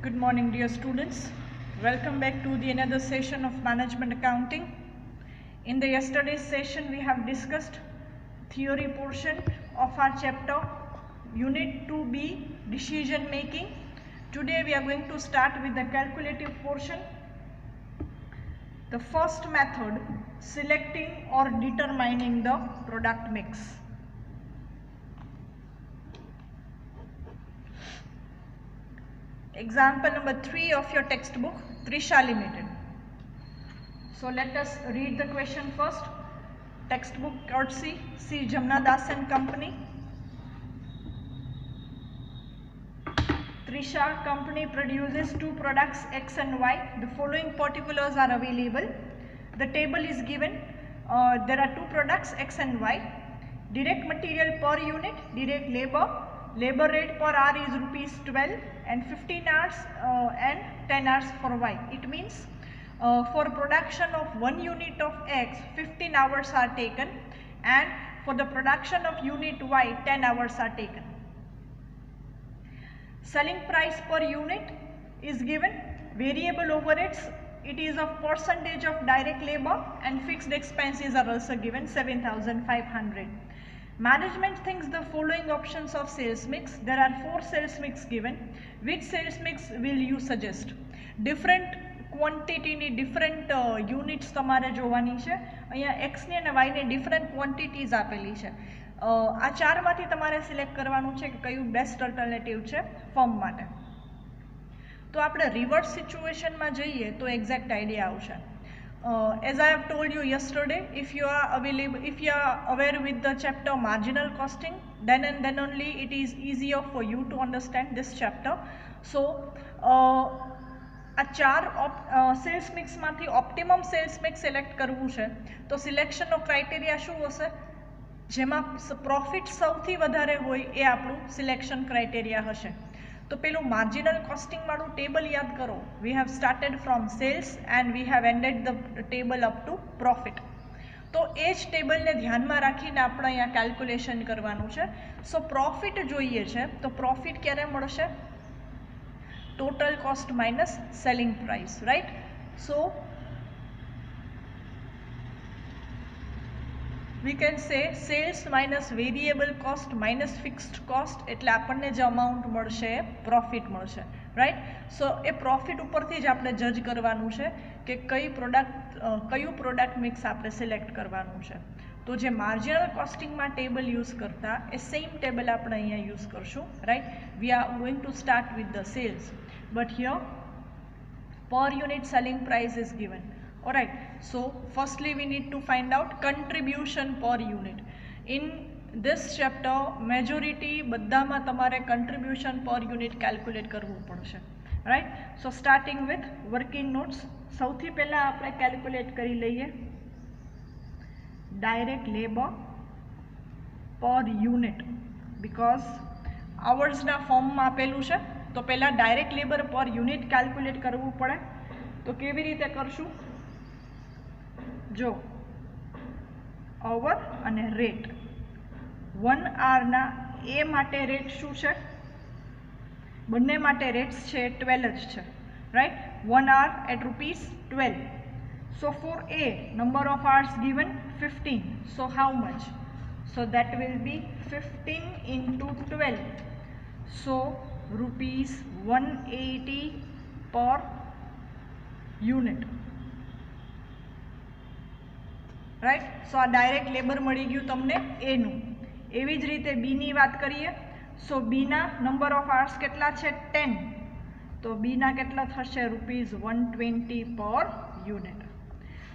Good morning, dear students. Welcome back to the another session of management accounting. In the yesterday's session we have discussed theory portion of our chapter unit 2b decision making. Today we are going to start with the calculative portion. The first method, selecting or determining the product mix. Example number 3 of your textbook, Trisha Limited. So let us read the question first. Textbook courtesy C. Jamna Das and Company. Trisha Company produces two products X and Y. The following particulars are available. The table is given. There are two products X and Y. Direct material per unit, direct labor rate per hour is rupees 12 and 15 hours and 10 hours for Y. It means for production of 1 unit of X 15 hours are taken and for the production of unit Y 10 hours are taken. Selling price per unit is given. Variable overheads, it is of percentage of direct labor and fixed expenses are also given 7,500. Management thinks the following options of sales mix. There are 4 sales mix given. Which sales mix will you suggest? Different quantity ni different units તમારે જોવાની છે. અહીંયા X ને અને Y ને different quantities આપેલી છે. આ ચારમાંથી તમારે સિલેક્ટ કરવાનું છે કે કયું બેસ્ટ અલ્ટરનેટિવ છે ફર્મ માટે. તો આપણે રિવર્સ સિચ્યુએશનમાં જઈએ તો એક્ઝેક્ટ આઈડિયા આવશે. As I have told you yesterday, if you are aware with the chapter marginal costing, then and then only it is easier for you to understand this chapter. So આ ચાર sales મિક્સમાંથી optimum sales mix select કરવું છે તો સિલેક્શનનો criteria શું હશે? જેમાં profit સૌથી વધારે હોય એ આપણું સિલેક્શન ક્રાઇટેરિયા હશે. તો પેલું માર્જિનલ કોસ્ટિંગ વાળું ટેબલ યાદ કરો. We have started from cells and we have ended the table up to profit. તો એ જ ટેબલને ધ્યાનમાં રાખીને આપણે અહીંયા કેલ્ક્યુલેશન કરવાનું છે. સો પ્રોફિટ જોઈએ છે તો પ્રોફિટ ક્યારે મળશે? Total cost minus selling price, right? So we can say sales minus variable cost minus fixed cost એટલે આપણને જે અમાઉન્ટ મળશે એ પ્રોફિટ મળશે, રાઈટ? સો એ પ્રોફિટ ઉપરથી જ આપણે જજ કરવાનું છે કે કયું પ્રોડક્ટ મિક્સ આપણે સિલેક્ટ કરવાનું છે. તો જે માર્જિનલ કોસ્ટિંગમાં ટેબલ યુઝ કરતા એ સેમ ટેબલ આપણે અહીંયા યુઝ કરશું, right? We are going to start with the sales but here per unit selling price is given. Alright, so firstly we need to find out contribution per unit. In this chapter majority બધામાં તમારે contribution per unit calculate કરવું પડશે, right? So starting with working notes, સૌથી પહેલા આપણે calculate કરી લઈએ direct labor per unit because hours ના ફોર્મમાં આપેલું છે તો પહેલા direct labor per unit calculate કરવું પડે. તો કેવી રીતે કરશું? જો અવર અને રેટ 1 આવરના એ માટે રેટ શું છે? બંને માટે રેટ્સ છે 12 જ છે, right? 1 hour at rupees 12. So for A number of hours given 15. So how much? So that will be 15 into 12. So rupees 180 per unit, right? So આ ડાયરેક્ટ લેબર મળી ગયું તમને એનું. એવી જ રીતે બીની વાત કરીએ. સો બીના નંબર ઓફ આવર્સ કેટલા છે? 10. તો બીના કેટલા થશે? રૂપીઝ 120 પર યુનિટ.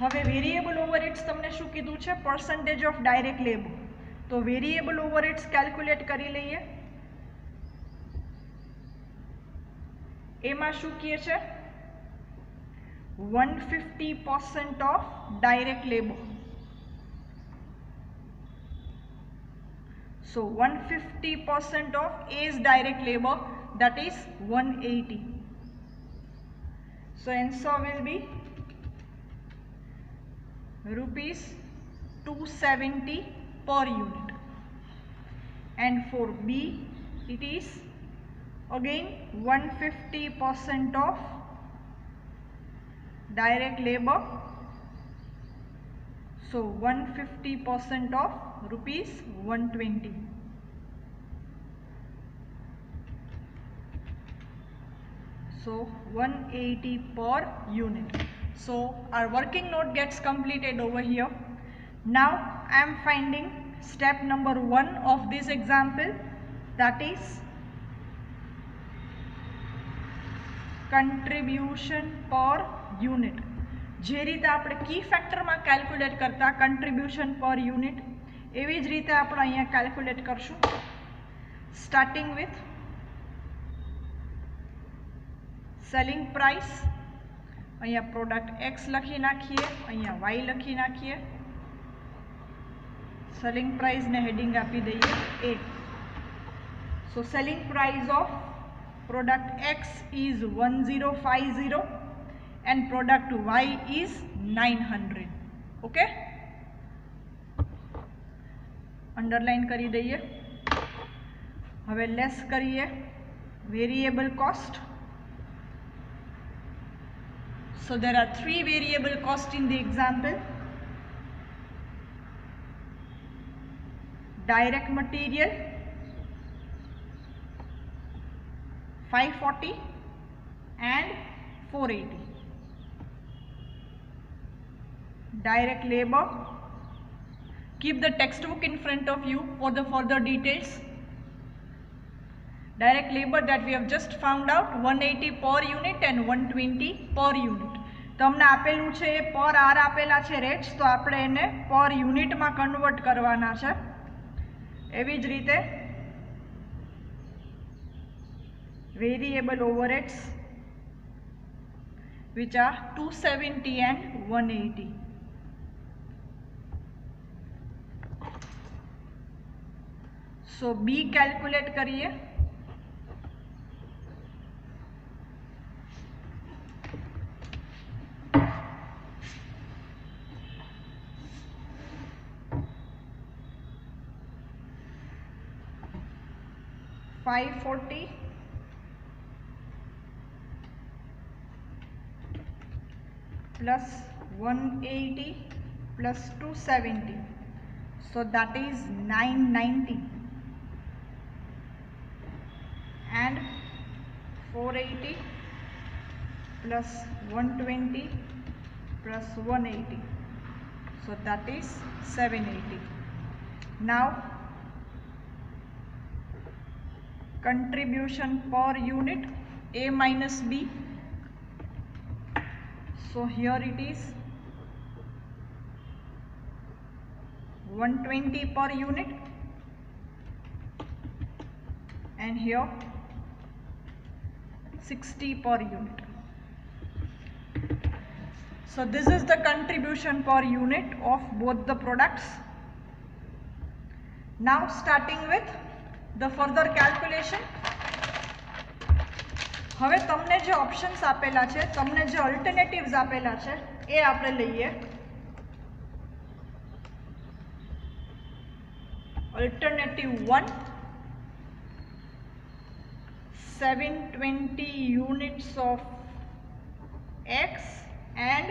હવે વેરિયેબલ ઓવરહેડ્સ તમને શું કીધું છે? Percentage of direct labour. તો વેરિયેબલ ઓવરહેડ્સ કેલ્ક્યુલેટ કરી લઈએ. એમાં શું કહે છે? 150% of direct labor. So 150% of A's direct labor, that is 180. So answer will be rupees 270 per unit. And for B it is again 150% of direct labor, so 150% of rupees 120. So 180 per unit. So our working note gets completed over here. Now I am finding step number 1 of this example, that is contribution per unit. જે રીતે આપણે કી ફેક્ટરમાં calculate કરતા contribution per unit, એવી જ રીતે આપણે અહીંયા calculate કરશું. સ્ટાર્ટિંગ વિથ સેલિંગ પ્રાઇસ, અહીંયા પ્રોડક્ટ X લખી નાખીએ, અહીંયા Y લખી નાખીએ. સેલિંગ પ્રાઇસ ને હેડિંગ આપી દઈએ A. So selling price of product X is 1050 and product Y is 900. Okay, underline કરી દઈએ. હવે લેસ કરીએ variable cost. So there are 3 variable cost in the example. Direct material 540 and 480. Direct labor, keep the textbook in front of you for the further details. Direct labor that we have just found out, 180 per unit and 120 per unit. તમને આપેલું છે પર R આપેલા છે rates, તો આપણે એને પર યુનિટમાં કન્વર્ટ કરવાના છે. એવી જ રીતે variable overheads which are 270 and 180. So B calculate करिए. $540 plus 180 plus 270, so that is 990, and 480 plus 120 plus 180, so that is 780. Now contribution per unit A minus B. So here it is 120 per unit, and here 60 per unit. So this is the contribution per unit of both the products. Now starting with the further calculation. હવે તમને જે options આપેલા છે, તમને જે alternatives આપેલા છે, એ આપણે લઈએ. Alternative 1, 720 units of X and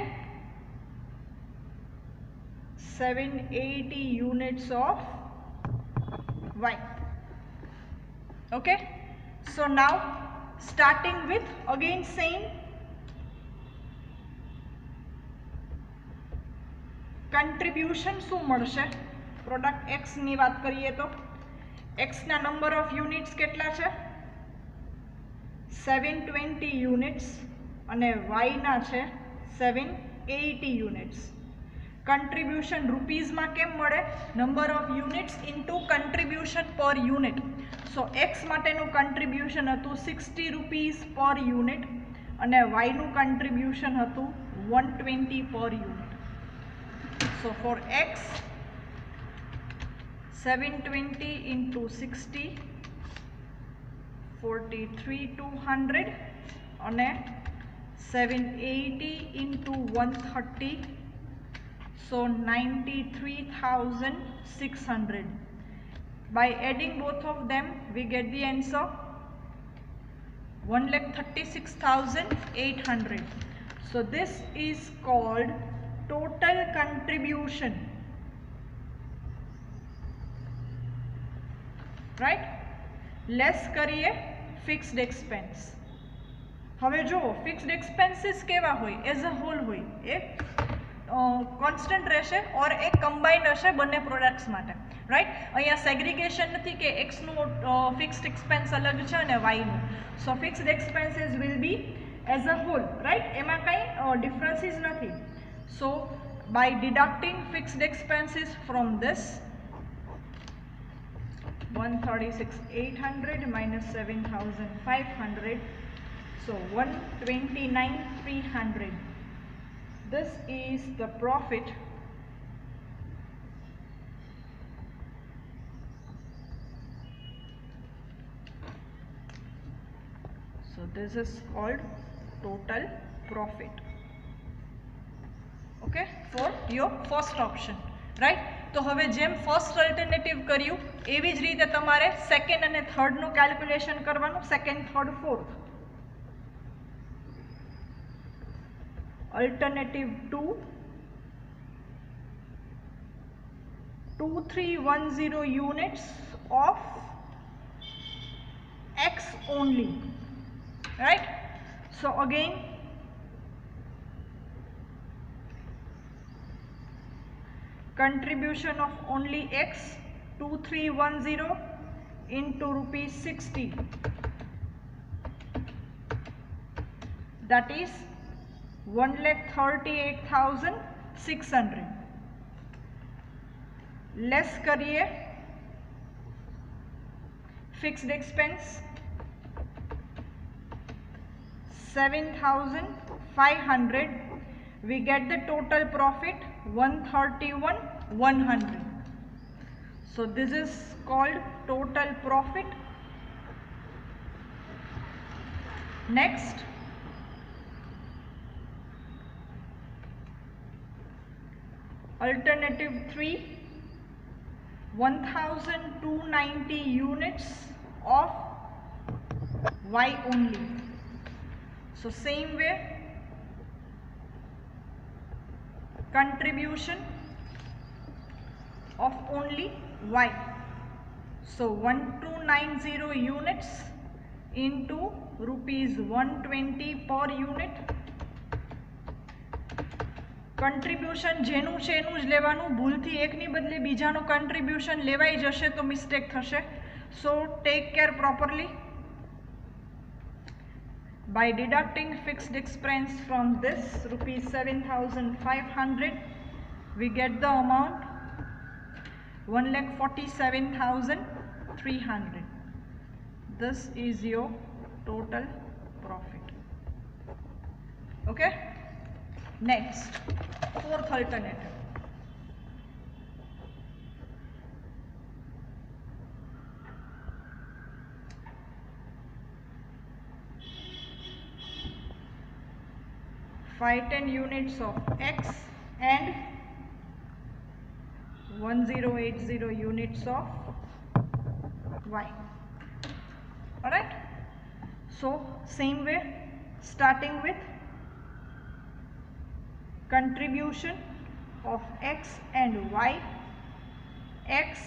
780 units of Y. Okay, so now starting with again same contribution શું મળશે. પ્રોડક્ટ X ની વાત કરીએ તો X ના નંબર ઓફ યુનિટ્સ કેટલા છે? 720 યુનિટ્સ, અને Y ના છે 780 યુનિટ્સ. contribution રૂપીઝમાં કેમ મળે? Number of units into contribution પર યુનિટ. સો X માટેનું contribution હતું 60 રૂપીઝ પર યુનિટ, અને Y નું contribution હતું 120 પર યુનિટ. સો ફોર X 720 into 60, 43,200, અને 780 into 130, so 93,600. By adding both of them we get the answer 1,36,800. So this is called total contribution, right? Less કરીએ ફિક્સ્ડ એક્સપેન્સ. હવે જો ફિક્સ્ડ એક્સપેન્સીસ કેવા હોય, એઝ અ હોલ હોય, એક કોન્સ્ટન્ટ રહેશે ઓર એક કમ્બાઇન્ડ હશે બંને પ્રોડક્ટ્સ માટે, રાઈટ? અહીંયા સેગ્રીગેશન નથી કે એક્સનું ફિક્સ્ડ એક્સપેન્સ અલગ છે અને વાયનું. So fixed expenses will be as a whole, right? એમાં કંઈ ડિફરન્સીસ નથી. So by deducting fixed expenses from this 136,800 minus 7,500, so 129,300. This is the profit so this is called total profit, okay, for your first option, right? તો હવે જેમ first alternative કર્યું એવી જ રીતે તમારે સેકન્ડ અને થર્ડનું કેલ્ક્યુલેશન કરવાનું. Second, third, fourth. Alternative 2, 2310 units of X only, right? So again contribution of only X, 2310 into rupees 60, that is 1,38,600. Less કરીએ fixed expense 7,500. we get the total profit 131,100. so this is called total profit. Next, alternative 3, 1,290 units of Y only. So same way, contribution of only Y. So 1,290 units into rupees 120 per unit. contribution જેનું છે એનું જ લેવાનું, ભૂલથી એકની બદલે બીજાનું contribution લેવાઈ જશે તો મિસ્ટેક થશે. So take care properly. By deducting fixed expense from this rupees 7,500, we get the amount 1,47,300. This is your total profit. Okay? Next, fourth alternative. Five 10 units of X and 1080 units of Y. Alright? So same way, starting with contribution of X and Y. X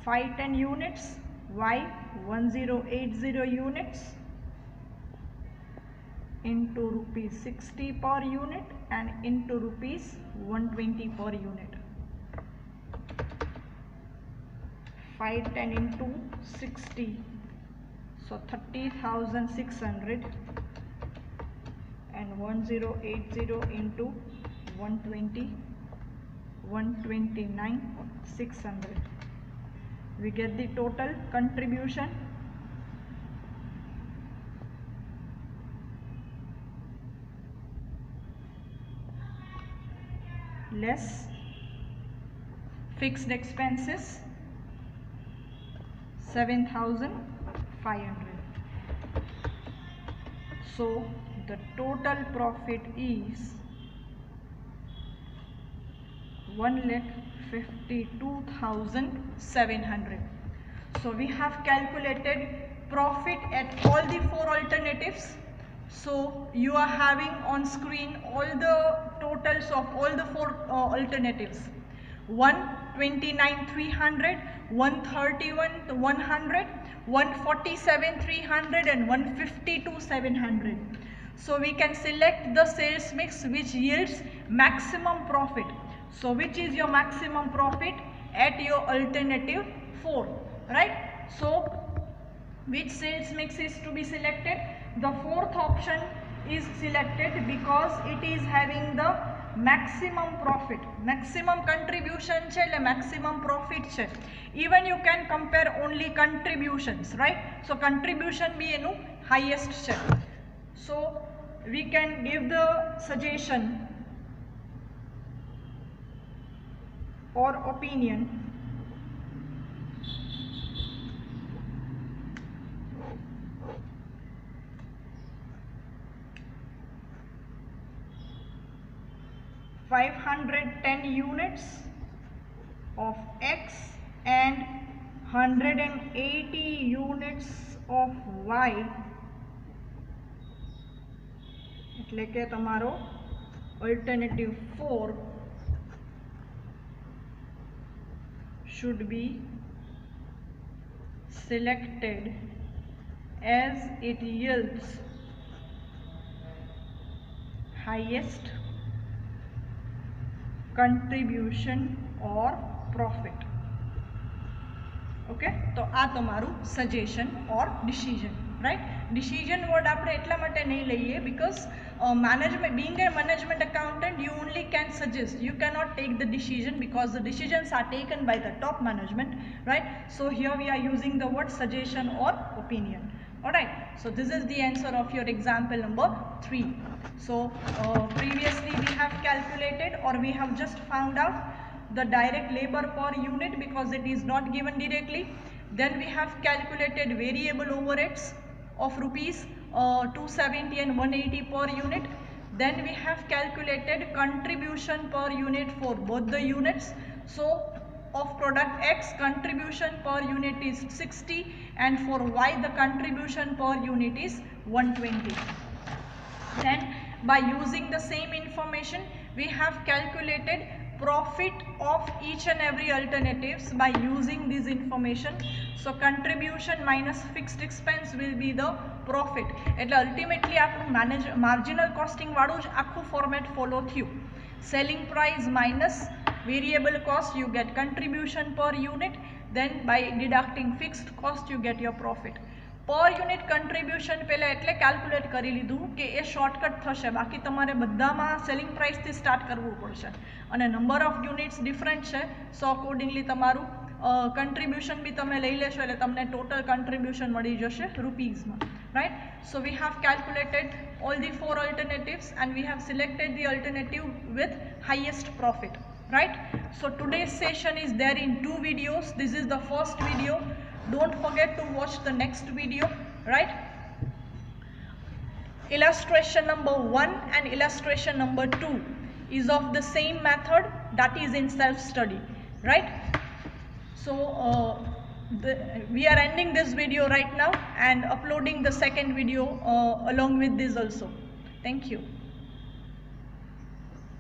510 units, Y 1080 units into rupees 60 per unit and into rupees 120 per unit. 510 into 60, so 30,600, and 1080 into 120, 129,600. We get the total contribution less fixed expenses 7,500. So the total profit is 1,52,700. So we have calculated profit at all the 4 alternatives. So you are having on screen all the totals of all the 4 alternatives. 129,300, 131,100, 147,300 and 152,700. So we can select the sales mix which yields maximum profit. So which is your maximum profit at your alternative 4, right? So which sales mix is to be selected? The 4th option is selected because it is having the maximum profit. Maximum contribution છે એટલે maximum profit છે. Even you can compare only contributions, right? So contribution be એનું highest છે. So we can give the suggestion or opinion $510 units of X and 180 units of Y એટલે કે તમારો alternative 4 should be selected as it yields highest contribution or profit. Okay, તો આ તમારું suggestion ઓર decision, right? Decision word આપણે એટલા માટે નહીં લઈએ because management, being a management accountant, you only can suggest, you cannot take the decision because the decisions are taken by the top management, right? So here we are using the word suggestion or opinion. Alright, so this is the answer of your example number 3. So previously we have calculated or we have just found out the direct labor per unit because it is not given directly. Then we have calculated variable overheads of rupees 270 and 180 per unit. Then we have calculated contribution per unit for both the units. So of product X, contribution per unit is 60 and for Y the contribution per unit is 120. Then by using the same information we have calculated profit of each and every alternatives by using this information. So contribution minus fixed expense will be the profit. એટલે ultimately આપણું marginal costing વાળું જ આખું format follow થયું. Selling price minus variable cost, you get contribution per unit. Then by deducting fixed cost you get your profit. Per unit contribution પહેલા એટલે calculate કરી લીધું કે એ shortcut થશે, બાકી તમારે બધામાં selling price થી start કરવું પડશે અને number of units different છે. So accordingly તમારું contribution બી તમે લઈ લેશો એટલે તમને total contribution મળી જશે rupeesમાં, right? So we have calculated all the 4 alternatives and we have selected the alternative with highest profit, right? So today's session is there in 2 videos. This is the first video. Don't forget to watch the next video, right? Illustration number 1 and illustration number 2 is of the same method, that is in self-study, right? So we are ending this video right now and uploading the second video along with this also. Thank you.